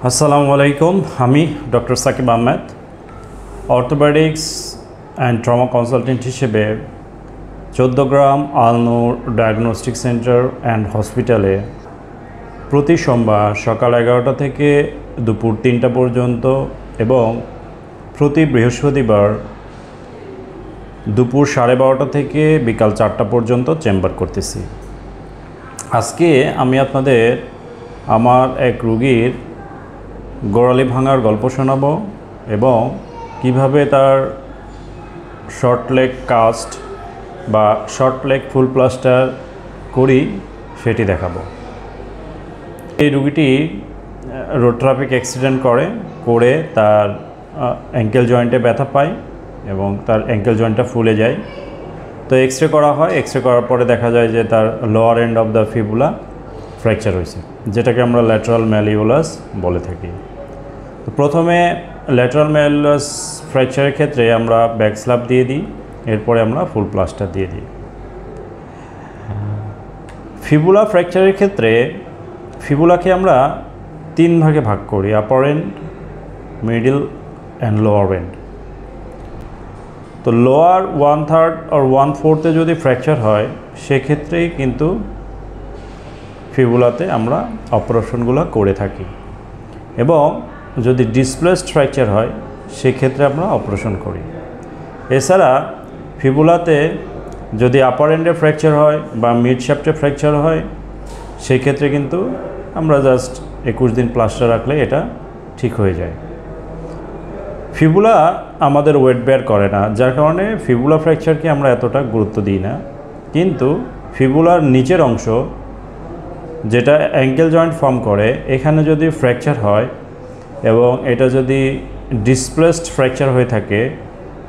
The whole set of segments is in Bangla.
আসসালামু আলাইকুম। আমি doctor Sakib Ahmed, orthopaedics and trauma consultant হিসেবে 14 গ্রাম আল-নূর ডায়াগনস্টিক সেন্টার অ্যান্ড হসপিটালে প্রতি সোমবার সকাল 11টা থেকে দুপুর 3টা পর্যন্ত এবং প্রতি বৃহস্পতিবার দুপুর 12:30 থেকে বিকাল 4টা পর্যন্ত চেম্বার করতেছি। আজকে আমি আপনাদের আমার এক রোগীর গোড়ালি ভাঙার গল্প শোনাবো এবং কিভাবে তার শর্ট লেগ কাস্ট বা শর্ট লেগ ফুল প্লাস্টার করি সেটি দেখাবো। এই রোগীটি রোড ট্রাফিক অ্যাক্সিডেন্ট করে তার অ্যাঙ্কেল জয়েন্টে ব্যথা পায় এবং তার অ্যাঙ্কেল জয়েন্টটা ফুলে যায়। তো এক্স রে করা হয়। এক্স রে করার পরে দেখা যায় যে তার lower end of the fibula fracture হয়েছে, যেটাকে আমরা ল্যাটারাল ম্যালিওলাস বলে থাকি। তো প্রথমে ল্যাটারাল ম্যালিওলাস ফ্র্যাকচারের ক্ষেত্রে আমরা ব্যাক স্ল্যাব দিয়ে দিই, এরপরে আমরা ফুল প্লাস্টার দিয়ে দিই। ফিবুলা ফ্র্যাকচারের ক্ষেত্রে ফিবুলাকে আমরা 3 ভাগে ভাগ করি: upper end, middle and lower end. তো লোয়ার 1/3 আর 1/4 যদি ফ্র্যাকচার হয় সেক্ষেত্রেই কিন্তু ফিবুলাতে আমরা অপারেশনগুলো করে থাকি, এবং যদি ডিসপ্লেসড ফ্র্যাকচার হয় সেক্ষেত্রে আমরা অপারেশন করি। এছাড়া ফিবুলাতে যদি আপার এন্ডে ফ্র্যাকচার হয় বা মিড শ্যাফটে ফ্র্যাকচার হয় সেক্ষেত্রে কিন্তু আমরা জাস্ট 21 দিন প্লাস্টার রাখলে এটা ঠিক হয়ে যায়। ফিবুলা আমাদের ওয়েট বেয়ার করে না, যার কারণে ফিবুলা ফ্র্যাকচারকে আমরা এতটা গুরুত্ব দিই না। কিন্তু ফিবুলার নিচের অংশ যেটা অ্যাঙ্কেল জয়েন্ট ফর্ম করে, এখানে যদি ফ্র্যাকচার হয় এবং এটা যদি ডিসপ্লেসড ফ্র্যাকচার হয়ে থাকে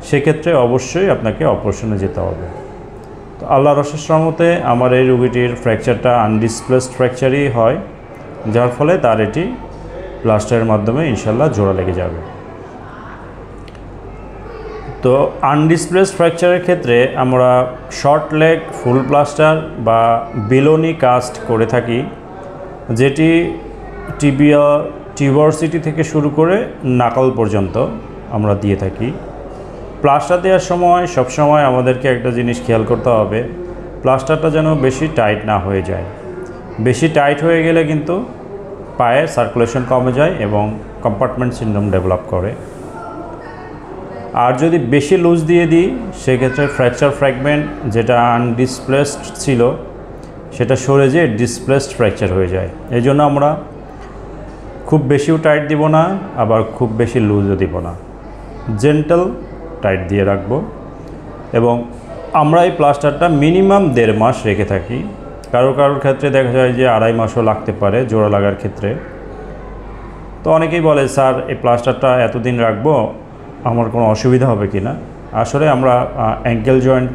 সেক্ষেত্রে অবশ্যই আপনাকে অপারেশনে যেতে হবে। তো আল্লাহর অশেষ রহমতে আমার এই রোগীটির ফ্র্যাকচারটা আনডিসপ্লেসড ফ্র্যাকচারই হয়, যার ফলে তার এটি প্লাস্টারের মাধ্যমে ইনশাল্লাহ জোড়া লেগে যাবে। তো আনডিসপ্লেসড ফ্র্যাকচারের ক্ষেত্রে আমরা শর্ট লেগ ফুল প্লাস্টার বা বেলোনি কাস্ট করে থাকি, যেটি টিউবারসিটি থেকে শুরু করে নাকল পর্যন্ত আমরা দিয়ে থাকি। প্লাস্টার দেওয়ার সময় সবসময় আমাদেরকে একটা জিনিস খেয়াল করতে হবে, প্লাস্টারটা যেন বেশি টাইট না হয়ে যায়। বেশি টাইট হয়ে গেলে কিন্তু পায়ে সার্কুলেশন কমে যায় এবং কম্পার্টমেন্ট সিনড্রোম ডেভেলপ করে। আর যদি বেশি লুজ দিয়ে দিই সেক্ষেত্রে ফ্র্যাকচার ফ্র্যাগমেন্ট যেটা আনডিসপ্লেসড ছিল সেটা সরে যেয়ে ডিসপ্লেসড ফ্র্যাকচার হয়ে যায়। এই জন্য আমরা খুব বেশিও টাইট দিব না, আবার খুব বেশি লুজও দিব না, জেন্টাল টাইট দিয়ে রাখবো। এবং আমরা এই প্লাস্টারটা মিনিমাম 1.5 মাস রেখে থাকি। কারোর ক্ষেত্রে দেখা যায় যে 2.5 মাসও লাগতে পারে জোড়া লাগার ক্ষেত্রে। তো অনেকেই বলে, স্যার এই প্লাস্টারটা এতদিন রাখবো, আমার কোনো অসুবিধা হবে কি না? আসলে আমরা অ্যাঙ্কেল জয়েন্ট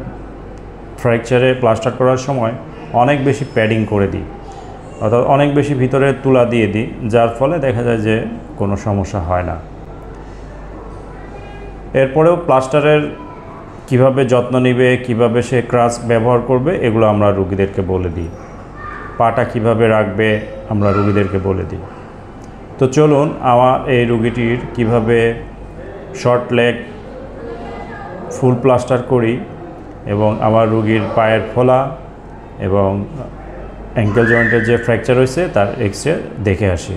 ফ্র্যাকচারে প্লাস্টার করার সময় অনেক বেশি প্যাডিং করে দিই, অর্থাৎ অনেক বেশি ভিতরে তুলা দিয়ে দিই, যার ফলে দেখা যায় যে কোনো সমস্যা হয় না। এরপরেও প্লাস্টারের কিভাবে যত্ন নেবে, কিভাবে সে ক্রাচ ব্যবহার করবে, এগুলো আমরা রোগীদেরকে বলে দিই। পাটা কিভাবে রাখবে আমরা রোগীদেরকে বলে দিই। তো চলুন আমার এই রোগীটির কিভাবে শর্ট লেগ ফুল প্লাস্টার করি এবং আমার রোগীর পায়ের ফোলা এবং অ্যাঙ্কেল জয়েন্টের যে ফ্র্যাকচার হয়েছে তার এক্স-রে দেখে আসি।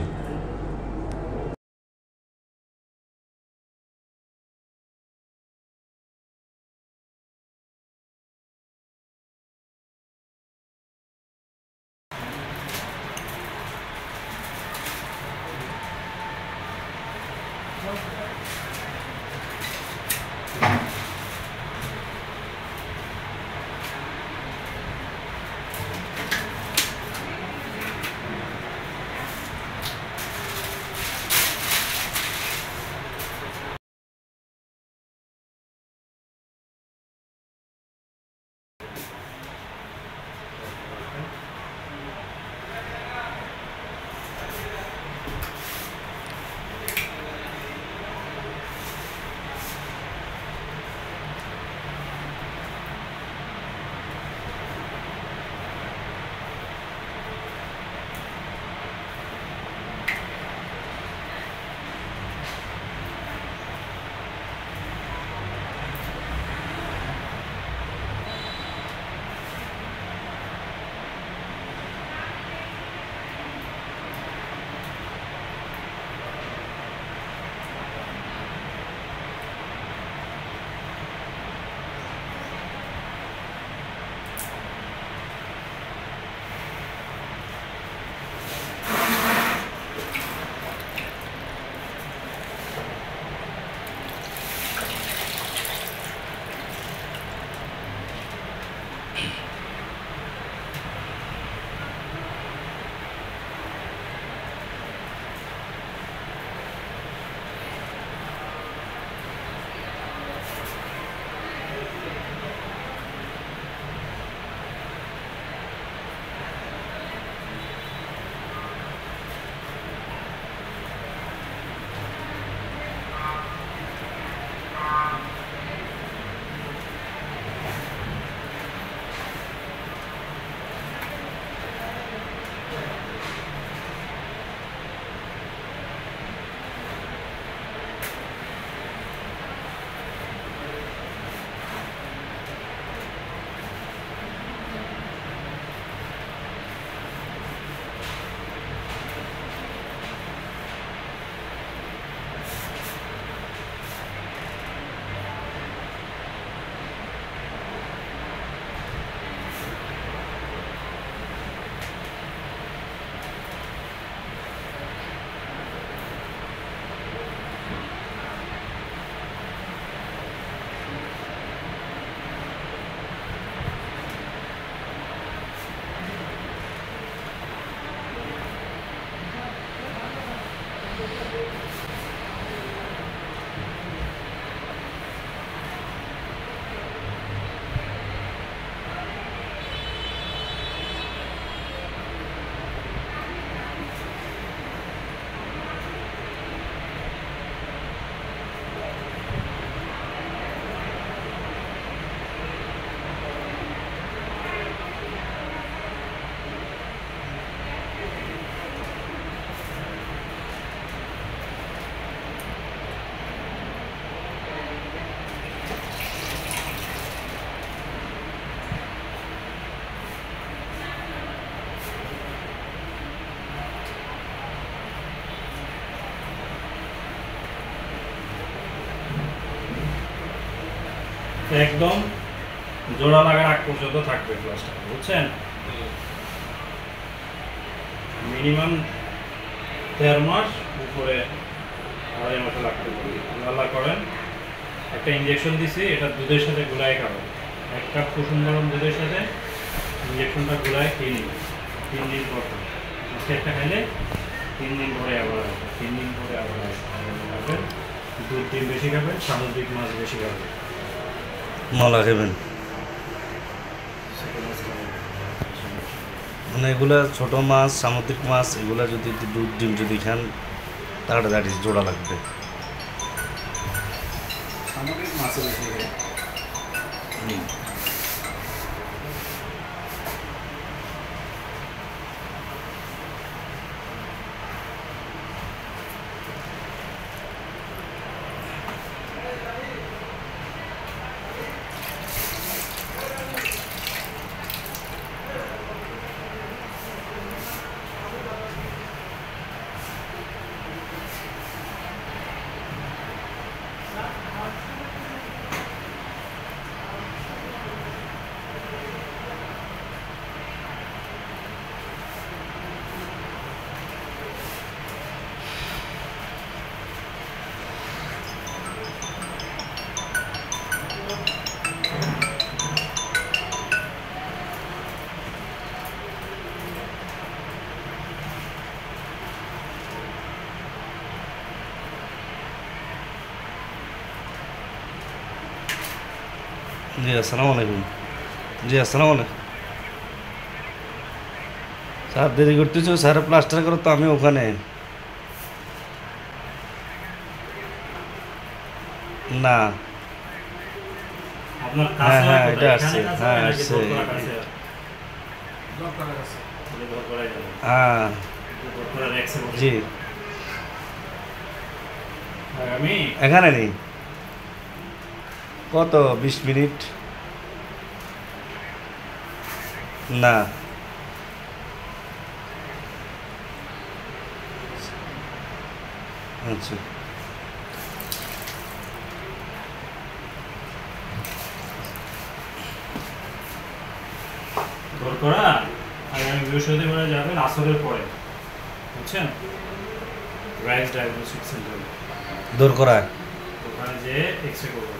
একদম জোড়া লাগার আগ পর্যন্ত থাকবে প্লাস্টার, বুঝছেন? মিনিমাম 13 মাস, উপরে 2.5 মাসে লাগতে পারে। আল্লাহ করেন। একটা ইঞ্জেকশন দিছি, এটা দুধের সাথে গুলায় খাবেন। 1 কাপ কুসুম গরম দুধের সাথে ইঞ্জেকশনটা গুলায় খেয়ে নিন 3 দিন পর। আজকে একটা খাইলে 3 দিন পরে আবার আসবে, 3 দিন পরে আবার আসবে। দুধ ডিম বেশি খাবেন, সামুদ্রিক মাছ বেশি খাবেন। মলা খাবেন মানে এগুলা ছোট মাছ, সামুদ্রিক মাছ, এগুলা যদি দুধ ডিম যদি খান তাড়াতাড়ি জোড়া লাগবে। সামুদ্রিক মাছের বেশি জি আসসালামু আলাইকুম। জি আসসালামু আলাইকুম স্যার, দেরি করতেছো স্যার, প্লাস্টার করো তো আমি ওখানে। না আপনার হ্যাঁ কাছে হ্যাঁ কোথায়? এটা এখানে আসছে, কাছে হ্যাঁ নাকি আসছে, দোতলা কাছে? দোতলা কাছে। দোতলায় যাবেন। হ্যাঁ দোতলার এক সেকেন্ড। জি আমি এখানে নেই। কত 20 মিনিট? না আচ্ছা দোরকরা আগামী বৃহস্পতিবার যাবেন আসরের পরে, বুঝছেন? রাইস ডায়াগনস্টিক সেন্টারে দূর করা। ওখানে যে এক্সরে করবেন।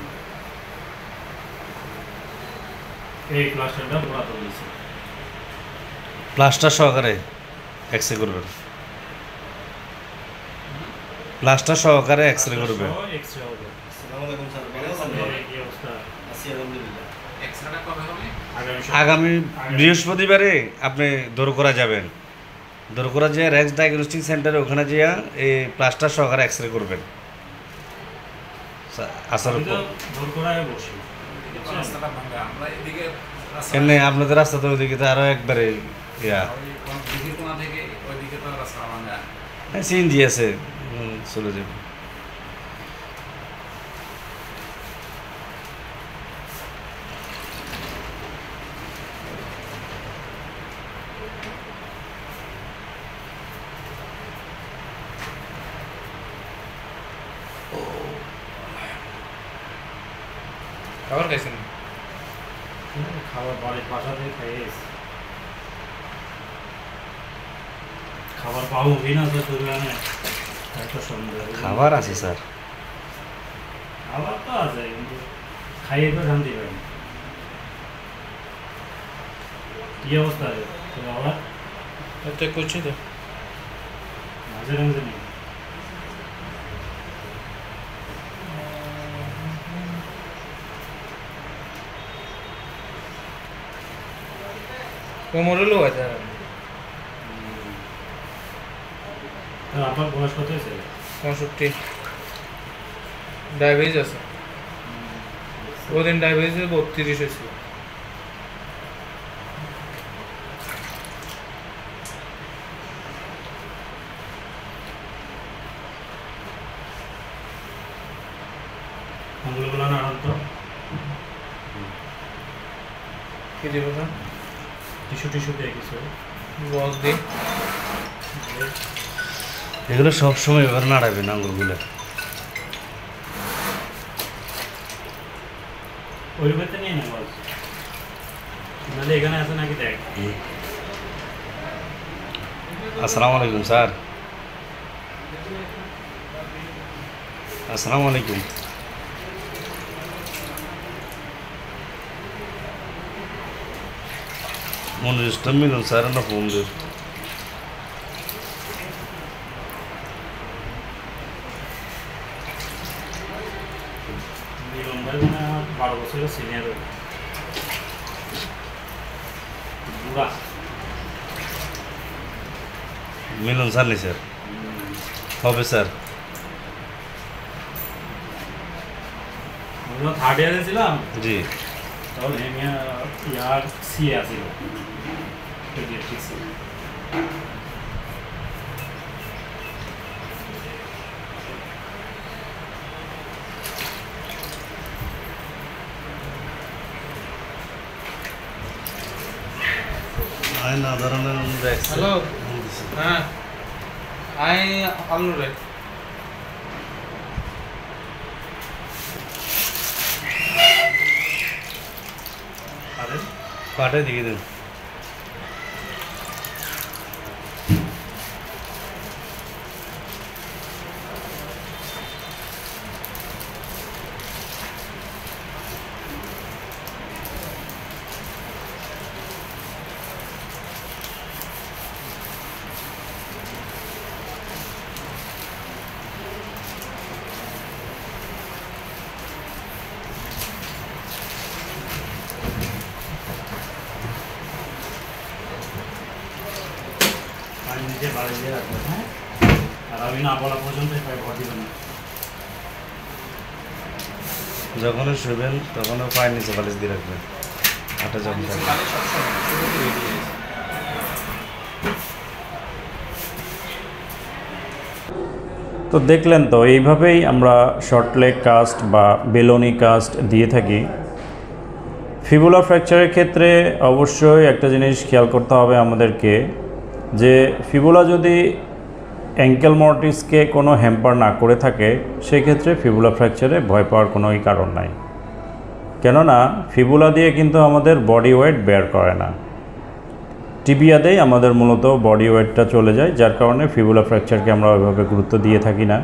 এই প্লাস্টারটা পুরাতন দিয়েছে। প্লাস্টার সহকারে এক্সরে করবেন, প্লাস্টার সহকারে এক্সরে করবে। এক্সরে হবে। আসসালামু আলাইকুম স্যার, ভালো আছেন? কি অবস্থা? আছি আলহামদুলিল্লাহ। এক্সট্রাটা কবে হবে? আগামী বৃহস্পতিবারে আপনি দোরকরা যাবেন, দোরকরা যে রেক্স ডায়াগনস্টিক সেন্টারে ওখানে যেয়ে এই প্লাস্টার সহকারে এক্সরে করবেন। আসার আমি তো পর দোরকরায় বসি, রাস্তাটা ভাঙা, আমরা এদিকে রাস্তা এমনি আপনাদের রাস্তা তো ওইদিকে তো আরও একবারে ইয়া ওই দিঘির কোনা থেকে ওইদিকে তো রাস্তা ভাঙা। সিএনজি আছে, চলে যাবে। খাবার খাইছেন? খাবার বাড়ির বাসা থেকে খাইয়ে এসেছি। খাবার পাবো কিনা তো দোকানে একটা সন্দেহ। খাবার আছে স্যার, খাবার তো আছে, কিন্তু খাইয়ে তো শান্তি পাই না। কি অবস্থা আছে তোর? আবার চেক করছি তো। মাঝে মাঝে নেই। কোমরেরও আছে আপনার বয়স কত হয়েছে? 65 ডায়াবেটিস আছে ওদিন ডায়াবেটিস 32 হয়েছিল আঙুলগুলো নাড়ান তো, কি দিব না টিস্যু দিয়ে কিছু বস দি এগুলো সবসময় এবার নাড়াবেন আঙুলগুলো। ওই রুমেতে নিয়ে নেব, নাহলে এখানে আছে নাকি দেখ। আসসালামু আলাইকুম স্যার। আসসালামু আলাইকুম। মনে ইসলাম মিলন স্যার না ফোন দিন। মিলন ভাই মানে আমার 12 বছরের সিনিয়র বুড়া। মিলন স্যার নেই স্যার, হবে স্যার। আমরা থার্ড ইয়ারে ছিলাম, জি তখন ইয়ার সিএ আছিল পেডিয়াট্রিক্স। না ধরনের হ্যালো হ্যাঁ আই আলু রে আরে কাটে দিয়ে দিন। পানি নিচে বাড়ি দিয়ে রাখবেন, হ্যাঁ? আর আমি না বলা পর্যন্ত ভর দিবেন না। যখনই শুবেন তখনও পায়ের নিচে বালিশ দিয়ে রাখবেন, হাঁটা যখন থাকবে। তো দেখলেন তো, এইভাবেই আমরা শর্ট লেগ কাস্ট বা বেলনি কাস্ট দিয়ে থাকি। ফিবুলা ফ্র্যাকচারের ক্ষেত্রে অবশ্যই একটা জিনিস খেয়াল করতে হবে আমাদেরকে, যে ফিবুলা যদি অ্যাঙ্কেল মর্টিসকে কোনো হ্যাম্পার না করে থাকে, সেক্ষেত্রে ফিবুলা ফ্র্যাকচারে ভয় পাওয়ার কোনোই কারণ নাই। কেননা ফিবুলা দিয়ে কিন্তু আমাদের বডি ওয়েট বেয়ার করে না, টিবিয়াতেই আমাদের মূলত বডি ওয়েটটা চলে যায়, যার কারণে ফিবুলা ফ্র্যাকচারকে আমরা ওইভাবে গুরুত্ব দিয়ে থাকি না।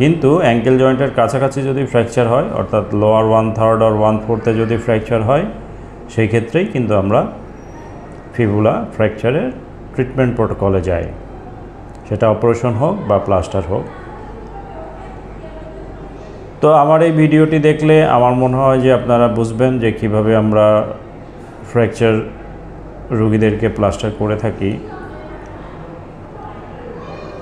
কিন্তু অ্যাঙ্কেল জয়েন্টের কাছাকাছি যদি ফ্র্যাকচার হয়, অর্থাৎ লোয়ার 1/3 আর 1/4 যদি ফ্র্যাকচার হয়, সেই ক্ষেত্রেই কিন্তু আমরা ফিবুলা ফ্র্যাকচারের ট্রিটমেন্ট প্রোটোকলে যাই, সেটা অপারেশন হোক বা প্লাস্টার হোক। তো আমার এই ভিডিওটি দেখলে আমার মনে হয় যে আপনারা বুঝবেন যে কিভাবে আমরা ফ্র্যাকচার রোগীদেরকে প্লাস্টার করে থাকি।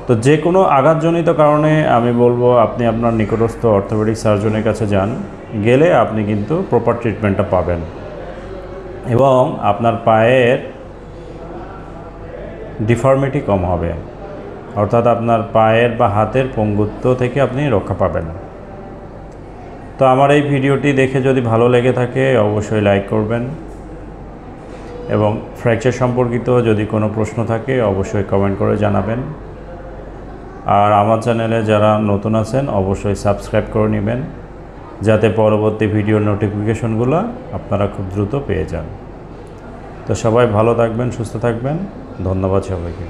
তো যে কোনো আঘাতজনিত কারণে আমি বলবো আপনি আপনার নিকটস্থ অর্থোপেডিক সার্জনের কাছে যান, গেলে আপনি কিন্তু প্রপার ট্রিটমেন্টটা পাবেন এবং আপনার পায়ের ডিফর্মিটি কম হবে, অর্থাৎ আপনার পায়ের বা হাতের পঙ্গুত্ব থেকে আপনি রক্ষা পাবেন। তো আমার এই ভিডিওটি দেখে যদি ভালো লেগে থাকে অবশ্যই লাইক করবেন এবং ফ্র্যাকচার সম্পর্কিত যদি কোনো প্রশ্ন থাকে অবশ্যই কমেন্ট করে জানাবেন। আর আমার চ্যানেলে যারা নতুন আছেন অবশ্যই সাবস্ক্রাইব করে নেবেন, যাতে পরবর্তী ভিডিওর নোটিফিকেশনগুলো আপনারা খুব দ্রুত পেয়ে যান। তো সবাই ভালো থাকবেন, সুস্থ থাকবেন। ধন্যবাদ সবাইকে।